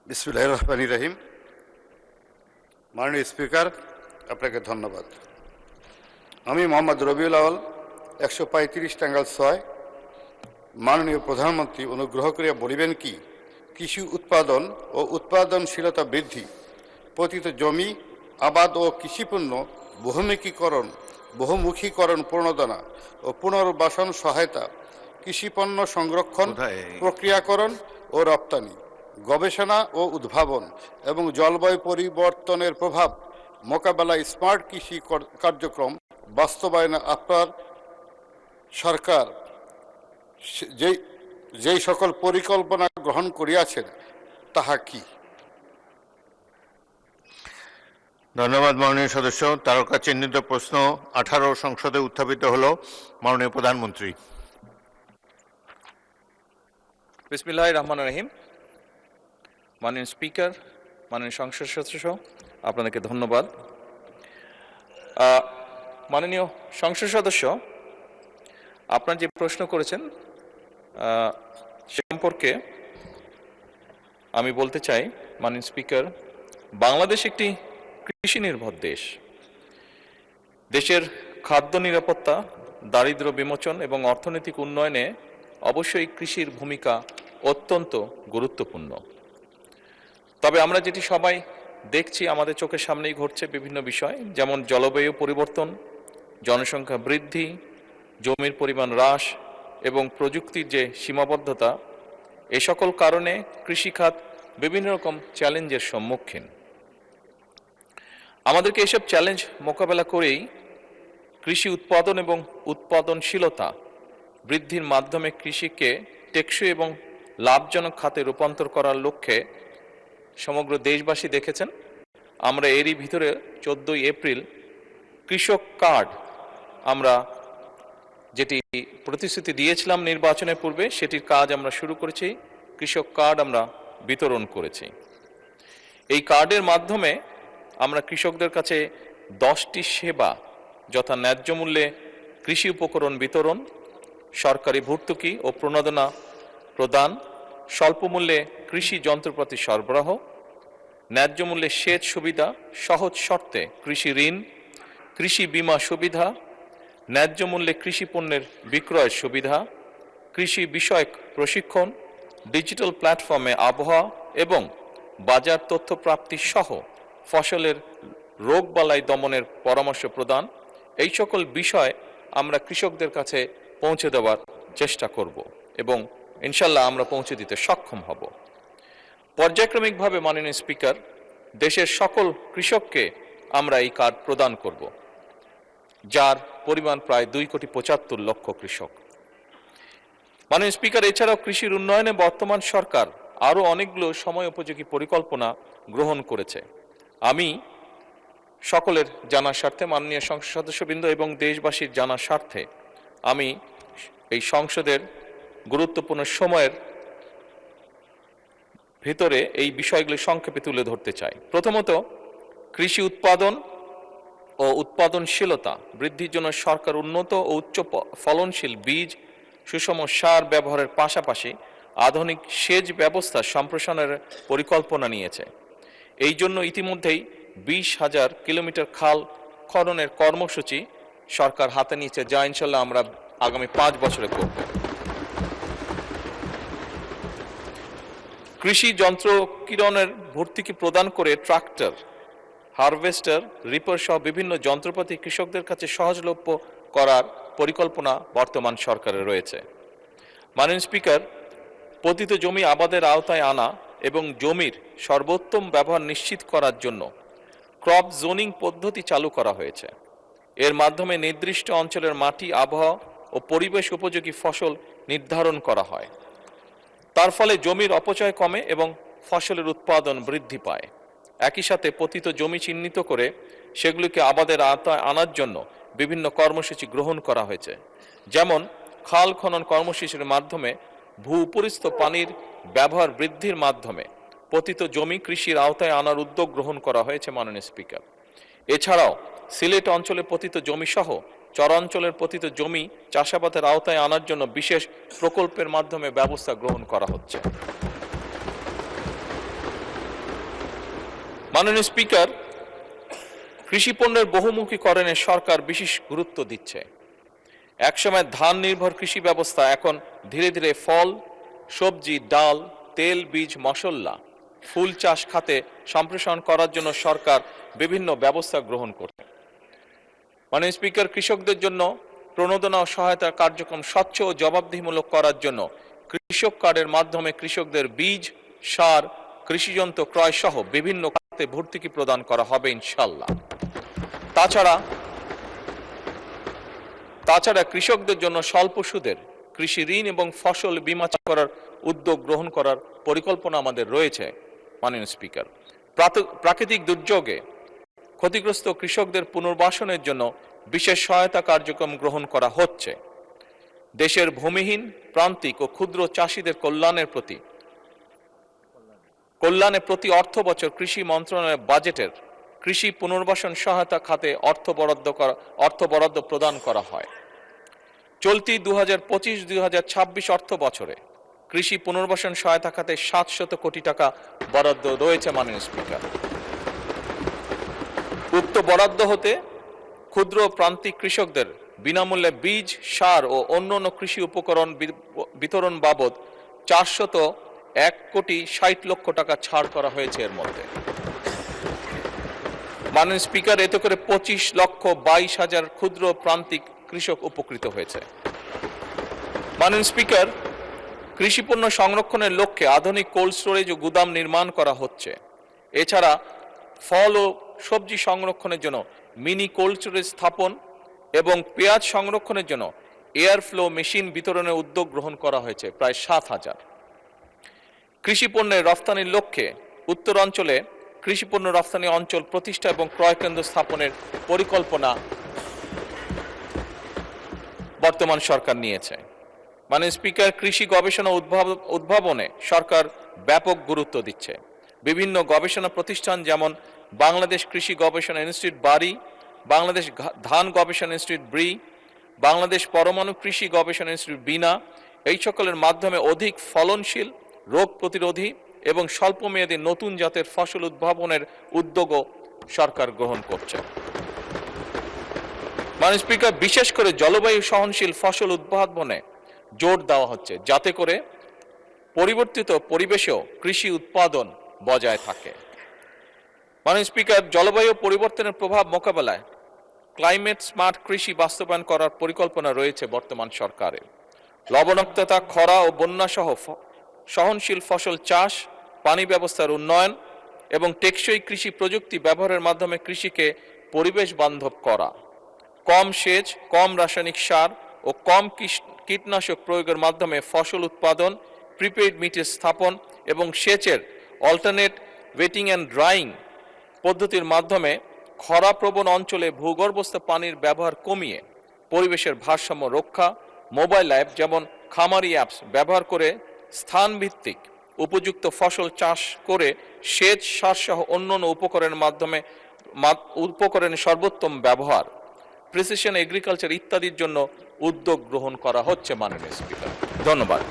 বিসমিল্লাহির রহমানির রহিম। মাননীয় স্পিকার, আপনাকে ধন্যবাদ। আমি মোহাম্মদ রবিউল আউয়াল, 135 টাঙ্গাইল 6। মাননীয় প্রধানমন্ত্রী অনুগ্রহ করিয়া বলিবেন কি, কৃষি উৎপাদন ও উৎপাদনশীলতা বৃদ্ধি, পতিত জমি আবাদ ও কৃষিপণ্য বহুমুখীকরণ প্রণোদনা ও পুনর্বাসন সহায়তা, কৃষিপণ্য সংরক্ষণ, প্রক্রিয়াকরণ ও রপ্তানি, গবেষণা ও উদ্ভাবন এবং জলবায়ু পরিবর্তনের প্রভাব মোকাবেলায় স্মার্ট কৃষি কার্যক্রম বাস্তবায়নে আপনার সরকার যেই সকল পরিকল্পনা গ্রহণ করিয়াছেন তাহা কি? ধন্যবাদ মাননীয় সদস্য। তারকা চিহ্নিত প্রশ্ন 18 সংসদে উত্থাপিত হল। মাননীয় প্রধানমন্ত্রী। বিসমিল্লাহির রহমানির রহিম। মাননীয় স্পিকার, মাননীয় সংসদ সদস্য, আপনাদেরকে ধন্যবাদ। মাননীয় সংসদ সদস্য, আপনার যে প্রশ্ন করেছেন সে সম্পর্কে আমি বলতে চাই, মাননীয় স্পিকার, বাংলাদেশ একটি কৃষি নির্ভর দেশ। দেশের খাদ্য নিরাপত্তা, দারিদ্র্য বিমোচন এবং অর্থনৈতিক উন্নয়নে অবশ্যই কৃষির ভূমিকা অত্যন্ত গুরুত্বপূর্ণ। তবে আমরা যেটি সবাই দেখছি, আমাদের চোখের সামনেই ঘটছে বিভিন্ন বিষয়, যেমন জলবায়ু পরিবর্তন, জনসংখ্যা বৃদ্ধি, জমির পরিমাণ হ্রাস এবং প্রযুক্তির যে সীমাবদ্ধতা, এ সকল কারণে কৃষিখাত বিভিন্ন রকম চ্যালেঞ্জের সম্মুখীন। আমাদেরকে এসব চ্যালেঞ্জ মোকাবেলা করেই কৃষি উৎপাদন এবং উৎপাদনশীলতা বৃদ্ধির মাধ্যমে কৃষিকে টেকসই এবং লাভজনক খাতে রূপান্তর করার লক্ষ্যে সমগ্র দেশবাসী দেখেছেন আমরা এরই ভিতরে 14 এপ্রিল কৃষক কার্ড, আমরা যেটি প্রতিশ্রুতি দিয়েছিলাম নির্বাচনের পূর্বে, সেটির কাজ আমরা শুরু করেছি। কৃষক কার্ড আমরা বিতরণ করেছি। এই কার্ডের মাধ্যমে আমরা কৃষকদের কাছে 10টি সেবা, যথা ন্যায্য মূল্যে কৃষি উপকরণ বিতরণ, সরকারি ভর্তুকি ও প্রণোদনা প্রদান, স্বল্প মূল্যে কৃষি যন্ত্রপাতি সরবরাহ, ন্যায্য মূল্যে সেচ সুবিধা, সহজ শর্তে কৃষি ঋণ, কৃষি বীমা সুবিধা, ন্যায্য মূল্যে কৃষি পণ্যের বিক্রয়ের সুবিধা, কৃষি বিষয়ক প্রশিক্ষণ, ডিজিটাল প্ল্যাটফর্মে আবহাওয়া এবং বাজার তথ্য প্রাপ্তি সহ ফসলের রোগবালাই দমনের পরামর্শ প্রদান, এই সকল বিষয় আমরা কৃষকদের কাছে পৌঁছে দেওয়ার চেষ্টা করব এবং ইনশাল্লাহ আমরা পৌঁছে দিতে সক্ষম হব। পর্যায়ক্রমিকভাবে মাননীয় স্পিকার, দেশের সকল কৃষককে আমরা এই কার্ড প্রদান করব, যার পরিমাণ প্রায় 2,75,00,000 কৃষক। মাননীয় স্পিকার, এছাড়াও কৃষির উন্নয়নে বর্তমান সরকার আরও অনেকগুলো সময় উপযোগী পরিকল্পনা গ্রহণ করেছে। আমি সকলের জানার স্বার্থে, মাননীয় সংসদ সদস্যবৃন্দ এবং দেশবাসীর জানার স্বার্থে আমি এই সংসদের গুরুত্বপূর্ণ সময়ের ভিতরে এই বিষয়গুলি সংক্ষেপে তুলে ধরতে চাই। প্রথমত, কৃষি উৎপাদন ও উৎপাদনশীলতা বৃদ্ধির জন্য সরকার উন্নত ও উচ্চ ফলনশীল বীজ, সুষম সার ব্যবহারের পাশাপাশি আধুনিক সেচ ব্যবস্থা সম্প্রসারণের পরিকল্পনা নিয়েছে। এই জন্য ইতিমধ্যেই 20,000 কিলোমিটার খাল খননের কর্মসূচি সরকার হাতে নিয়েছে, যা ইনশাল্লাহ আমরা আগামী 5 বছরে করব। কৃষি যন্ত্র কিরণের ভর্তুকি প্রদান করে ট্রাক্টর, হারভেস্টার, রিপার সহ বিভিন্ন যন্ত্রপাতি কৃষকদের কাছে সহজলভ্য করার পরিকল্পনা বর্তমান সরকারের রয়েছে। মাননীয় স্পিকার, পতিত জমি আবাদের আওতায় আনা এবং জমির সর্বোত্তম ব্যবহার নিশ্চিত করার জন্য ক্রপ জোনিং পদ্ধতি চালু করা হয়েছে। এর মাধ্যমে নির্দিষ্ট অঞ্চলের মাটি, আবহাওয়া ও পরিবেশ উপযোগী ফসল নির্ধারণ করা হয়। তার ফলে জমির অপচয় কমে এবং ফসলের উৎপাদন বৃদ্ধি পায়। একই সাথে পতিত জমি চিহ্নিত করে সেগুলিকে আবাদের আওতায় আনার জন্য বিভিন্ন কর্মসূচি গ্রহণ করা হয়েছে, যেমন খাল খনন কর্মসূচির মাধ্যমে ভূ-উপরিস্থ পানির ব্যবহার বৃদ্ধির মাধ্যমে পতিত জমি কৃষির আওতায় আনার উদ্যোগ গ্রহণ করা হয়েছে। মাননীয় স্পিকার, এছাড়াও সিলেট অঞ্চলে পতিত জমি সহ চরাঞ্চলের পতিত জমি চাষাবাদের আওতায় আনার জন্য বিশেষ প্রকল্পের মাধ্যমে ব্যবস্থা গ্রহণ করা হচ্ছে। মাননীয় স্পিকার, কৃষি পণ্যের বহুমুখীকরণে সরকার বিশেষ গুরুত্ব দিচ্ছে। একসময় ধান নির্ভর কৃষি ব্যবস্থা এখন ধীরে ধীরে ফল, সবজি, ডাল, তেল, বীজ, মশলা, ফুল চাষ খাতে সম্প্রসারণ করার জন্য সরকার বিভিন্ন ব্যবস্থা গ্রহণ করছে। মাননীয় স্পিকার, কৃষকদের জন্য প্রণোদনা ও সহায়তা কার্যক্রম স্বচ্ছ ও জবাবদিহিমূলক করার জন্য কৃষক কার্ডের মাধ্যমে কৃষকদের বীজ, সার, কৃষিযন্ত্র ক্রয় সহ বিভিন্ন খাতে ভর্তুকি প্রদান করা হবে ইনশাল্লাহ। তাছাড়া কৃষকদের জন্য স্বল্প সুদের কৃষি ঋণ এবং ফসল বীমা করার উদ্যোগ গ্রহণ করার পরিকল্পনা আমাদের রয়েছে। মাননীয় স্পিকার, প্রাকৃতিক দুর্যোগে ক্ষতিগ্রস্ত কৃষকদের পুনর্বাসনের জন্য বিশেষ সহায়তা কার্যক্রম গ্রহণ করা হচ্ছে। দেশের ভূমিহীন, প্রান্তিক ও ক্ষুদ্র চাষীদের কল্যাণে প্রতি অর্থ বছর কৃষি মন্ত্রণালয়ের বাজেটের কৃষি পুনর্বাসন সহায়তা খাতে অর্থ বরাদ্দ প্রদান করা হয়। চলতি 2025-2026 অর্থ বছরে কৃষি পুনর্বাসন সহায়তা খাতে 700 কোটি টাকা বরাদ্দ রয়েছে। মাননীয় স্পিকার, উক্ত বরাদ্দ হতে ক্ষুদ্র প্রান্তিক কৃষকদের বিনামূল্যে বীজ, সার ও অন্যান্য কৃষি উপকরণ বিতরণ বাবদ 401 কোটি 60 লক্ষ টাকা ছাড় করা হয়েছে। এর মধ্যে মাননীয় স্পিকার, এতে করে 25,22,000 ক্ষুদ্র প্রান্তিক কৃষক উপকৃত হয়েছে। মাননীয় স্পিকার, কৃষি পণ্য সংরক্ষণের লক্ষ্যে আধুনিক কোল্ড স্টোরেজ ও গুদাম নির্মাণ করা হচ্ছে। এছাড়া ফল ও সবজি সংরক্ষণের জন্য মিনি কোল্ড স্টোরেজ স্থাপন এবং পেঁয়াজ সংরক্ষণের জন্য এয়ার ফ্লো মেশিন বিতরণের উদ্যোগ গ্রহণ করা হয়েছে প্রায় 7,000। কৃষি পণ্যের রফতানির লক্ষ্যে উত্তরাঞ্চলে কৃষি পণ্য রফতানি অঞ্চল প্রতিষ্ঠা এবং ক্রয় কেন্দ্র স্থাপনের পরিকল্পনা বর্তমান সরকার নিয়েছে। মাননীয় স্পিকার, কৃষি গবেষণা উদ্ভাবনে সরকার ব্যাপক গুরুত্ব দিচ্ছে। বিভিন্ন গবেষণা প্রতিষ্ঠান যেমন বাংলাদেশ কৃষি গবেষণা ইনস্টিটিউট বারি, বাংলাদেশ ধান গবেষণা ইনস্টিটিউট ব্রি, বাংলাদেশ পরমাণু কৃষি গবেষণা ইনস্টিটিউট বিনা, এই সকলের মাধ্যমে অধিক ফলনশীল, রোগ প্রতিরোধী এবং স্বল্পমেয়াদী নতুন জাতের ফসল উদ্ভাবনের উদ্যোগও সরকার গ্রহণ করছে। মাননীয় স্পিকার, বিশেষ করে জলবায়ু সহনশীল ফসল উদ্ভাবনে জোর দেওয়া হচ্ছে, যাতে করে পরিবর্তিত পরিবেশেও কৃষি উৎপাদন বজায় থাকে। মাননীয় স্পিকার, জলবায়ু পরিবর্তনের প্রভাব মোকাবেলায় ক্লাইমেট স্মার্ট কৃষি বাস্তবায়ন করার পরিকল্পনা রয়েছে বর্তমান সরকারের। লবণাক্ততা, খরা ও বন্যা সহ সহনশীল ফসল চাষ, পানি ব্যবস্থার উন্নয়ন এবং টেকসই কৃষি প্রযুক্তি ব্যবহারের মাধ্যমে কৃষিকে পরিবেশ বান্ধব করা, কম সেচ, কম রাসায়নিক সার ও কম কীটনাশক প্রয়োগের মাধ্যমে ফসল উৎপাদন, প্রিপেইড মিটার স্থাপন এবং সেচের অল্টারনেট ওয়েটিং অ্যান্ড ড্রাইং পদ্ধতির মাধ্যমে খরাপ্রবণ অঞ্চলে ভূগর্ভস্থ পানির ব্যবহার কমিয়ে পরিবেশের ভারসাম্য রক্ষা, মোবাইল অ্যাপ যেমন খামারি অ্যাপস ব্যবহার করে স্থানভিত্তিক উপযুক্ত ফসল চাষ করে সেচ, সার সহ অন্যান্য উপকরণের সর্বোত্তম ব্যবহার, প্রিসিশন এগ্রিকালচার ইত্যাদির জন্য উদ্যোগ গ্রহণ করা হচ্ছে। মাননীয় স্পিকার, ধন্যবাদ।